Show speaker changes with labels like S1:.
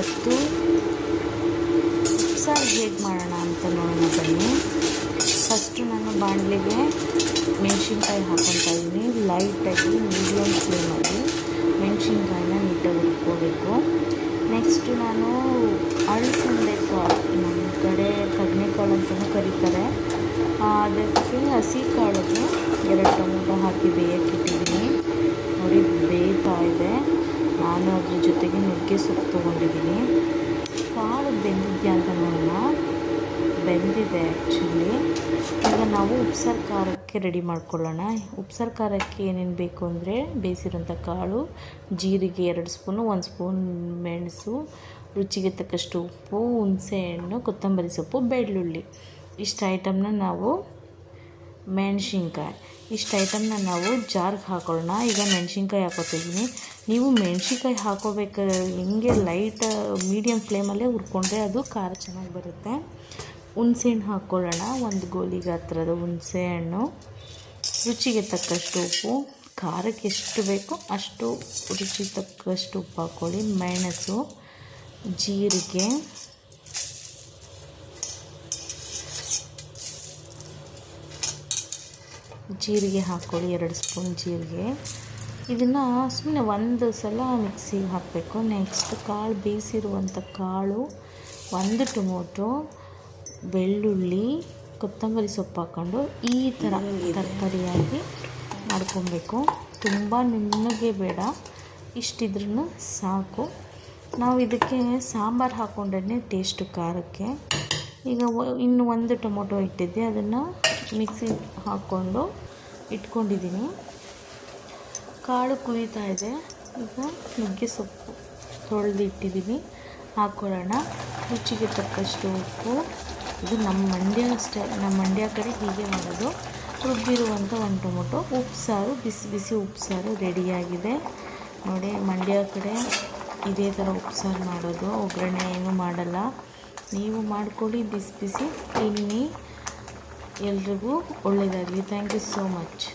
S1: ಇವತ್ತು ಉಪ್ಸಾರು ಹೇಗೆ ಮಾಡೋಣ ಅಂತ ನೋಡೋಣ ಬನ್ನಿ. ಫಸ್ಟು ನಾನು ಬಾಣಲೆಗೆ ಮೆಣಸಿನ್ಕಾಯಿ ಹಾಕ್ಕೊತಾ ಇದ್ದೀನಿ. ಲೈಟಾಗಿ ಮೀಡಿಯಮ್ ಫ್ಲೇಮಲ್ಲಿ ಮೆಣಸಿನ್ಕಾಯಿನ ನೀಟಾಗಿ ಹುರ್ಕೋಬೇಕು. ನೆಕ್ಸ್ಟು ನಾನು ಅಳಸಂದೆ ಕಾಳು, ನಮ್ಮ ಕಡೆ ಕಡಲೆಕಾಳು ಅಂತಲೂ ಕರೀತಾರೆ, ಅದಕ್ಕೆ ಹಸಿ ಕಾಳಿಗೆ 2 ಟೊಮೊಟೊ ಹಾಕಿ ಬೇಯಕ್ಕಿಟ್ಟಿದ್ದೀನಿ. ನೋಡಿ ಬೇಯ್ತಾ ಇದೆ. ನಾನು ಅದ್ರ ಜೊತೆಗೆ ನುಗ್ಗೆ ಸೊಪ್ಪು ತೊಗೊಂಡಿದ್ದೀನಿ. ಕಾಳು ಬೆಂದಿದೆಯಾ ಅಂತ ನೋಡೋಣ. ಬೆಂದಿದೆ ಆ್ಯಕ್ಚುಲಿ. ಈಗ ನಾವು ಉಪ್ಸಾರು ಖಾರಕ್ಕೆ ರೆಡಿ ಮಾಡ್ಕೊಳ್ಳೋಣ. ಉಪ್ಸಾರು ಖಾರಕ್ಕೆ ಏನೇನು ಬೇಕು ಅಂದರೆ ಬೇಯಿಸಿರೋಂಥ ಕಾಳು, ಜೀರಿಗೆ 2 ಸ್ಪೂನು, 1 ಸ್ಪೂನ್ ಮೆಣಸು, ರುಚಿಗೆ ತಕ್ಕಷ್ಟು ಉಪ್ಪು, ಹುಣಸೆಹಣ್ಣು, ಕೊತ್ತಂಬರಿ ಸೊಪ್ಪು, ಬೆಳ್ಳುಳ್ಳಿ. ಇಷ್ಟು ಐಟಮ್ನ ನಾವು ಇಷ್ಟು ಐಟಮ್ನ ನಾವು ಜಾರ್ಗೆ ಹಾಕೊಳ್ಳೋಣ. ಈಗ ಮೆಣಸಿನ್ಕಾಯಿ ಹಾಕೋತಿದ್ದೀನಿ. ನೀವು ಮೆಣಸಿನ್ಕಾಯಿ ಹಾಕೋಬೇಕಾದ್ರೆ ಹಿಂಗೆ ಲೈಟ್ ಮೀಡಿಯಮ್ ಫ್ಲೇಮಲ್ಲೇ ಹುರ್ಕೊಂಡ್ರೆ ಅದು ಖಾರ ಚೆನ್ನಾಗಿ ಬರುತ್ತೆ. ಹುಣಸೆಹಣ್ಣು ಹಾಕ್ಕೊಳ್ಳೋಣ. 1 ಗೋಲಿ ಗಾತ್ರದ ಹುಣಸೆಹಣ್ಣು, ರುಚಿಗೆ ತಕ್ಕಷ್ಟು ಉಪ್ಪು, ಖಾರಕ್ಕೆ ಎಷ್ಟು ಬೇಕೋ ಅಷ್ಟು ರುಚಿಗೆ ತಕ್ಕಷ್ಟು ಉಪ್ಪು ಹಾಕ್ಕೊಳ್ಳಿ. ಮೆಣಸು, ಜೀರಿಗೆ, ಹಾಕ್ಕೊಳ್ಳಿ 2 ಸ್ಪೂನ್ ಜೀರಿಗೆ. ಇದನ್ನು ಸುಮ್ಮನೆ ಒಂದು ಸಲ ಮಿಕ್ಸಿಗೆ ಹಾಕಬೇಕು. ನೆಕ್ಸ್ಟ್ ಕಾಳು ಬೇಯಿಸಿರುವಂಥ ಕಾಳು, 1 ಟೊಮೊಟೊ, ಬೆಳ್ಳುಳ್ಳಿ, ಕೊತ್ತಂಬರಿ ಸೊಪ್ಪು ಹಾಕ್ಕೊಂಡು ಈ ಥರ ತರಕಾರಿಯಾಗಿ ಮಾಡ್ಕೊಬೇಕು. ತುಂಬ ನುಣ್ಣಗೆ ಬೇಡ, ಇಷ್ಟಿದ್ರೂ ಸಾಕು. ನಾವು ಇದಕ್ಕೆ ಸಾಂಬಾರು ಹಾಕ್ಕೊಂಡ್ರೆ ಟೇಸ್ಟು ಖಾರಕ್ಕೆ. ಈಗ ಇನ್ನು 1 ಟೊಮೊಟೊ ಇಟ್ಟಿದ್ದೆ, ಅದನ್ನು ಮಿಕ್ಸಿಗೆ ಹಾಕ್ಕೊಂಡು ಇಟ್ಕೊಂಡಿದ್ದೀನಿ. ಕಾಳು ಕುದೀತಾ ಇದೆ. ಈಗ ನುಗ್ಗೆ ಸೊಪ್ಪು ತೊಳೆದು ಇಟ್ಟಿದ್ದೀನಿ, ಹಾಕ್ಕೊಳ್ಳೋಣ. ರುಚಿಗೆ ತಕ್ಕಷ್ಟು ಉಪ್ಪು. ಇದು ನಮ್ಮ ಮಂಡ್ಯ ಕಡೆ ಹೀಗೆ ಮಾಡೋದು. ರುಬ್ಬಿರುವಂಥ 1 ಟೊಮೊಟೊ. ಉಪ್ಸಾರು, ಬಿಸಿ ಬಿಸಿ ಉಪ್ಸಾರು ರೆಡಿಯಾಗಿದೆ. ನೋಡಿ, ಮಂಡ್ಯ ಕಡೆ ಇದೇ ಥರ ಉಪ್ಸಾರು ಮಾಡೋದು, ಒಗ್ಗರಣೆ ಏನೂ ಮಾಡಲ್ಲ. ನೀವು ಮಾಡ್ಕೊಳ್ಳಿ, ಬಿಸಿ ಬಿಸಿ ತಿನ್ನಿ. ಎಲ್ರಿಗೂ ಒಳ್ಳೆಯದಾಗಲಿ. Thank you so much.